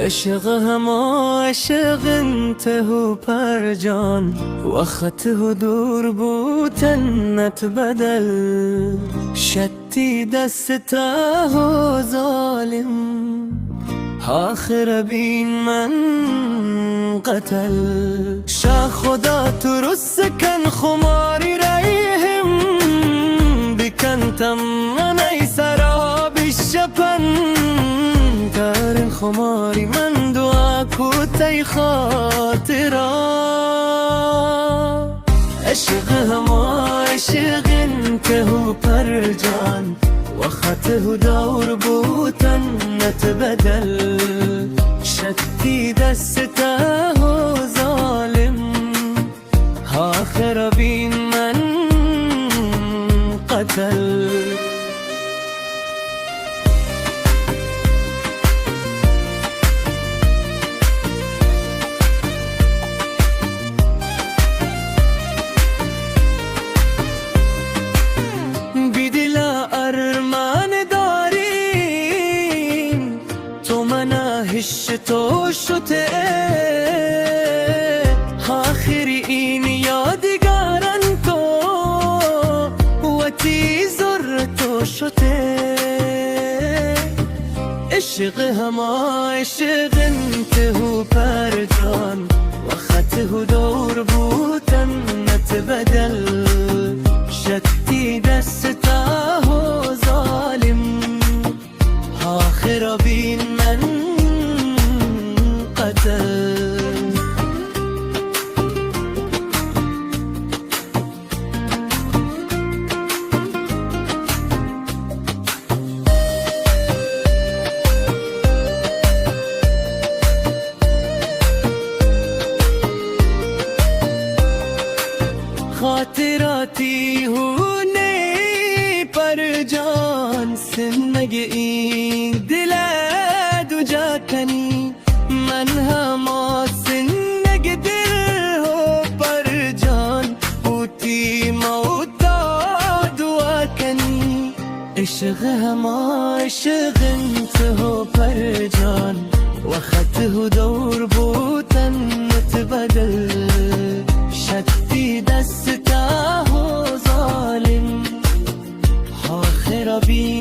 عشق هما عشق انته پر جان وقته دور بودنت بدل شتی دسته و ظالم آخر بین من قتل شا خدا تو رو سکن خماری رایهم بکنتم من ای سراب شپن تر خماری من دعا کوتی خاطرا عشق هما عشق انته پر جان وقته دور بودن نتبدل شتی دسته و ظالم آخر بین من قتل تو شده آخری این یادگارن تو و تیزر تو شده عشق هما عشق انته پر جان و خطه دور بودن نتبدل شتی دسته و ظالم آخر بین من خاطراتی هونه پر جان زندگی این دل دو جا کنی من هما زندگی دل و پر جان بوتی موتا دعا کنی عشق هما عشق انته پر جان و خطه دور بودن نتبدل شتی دسته و ظالم آخر بین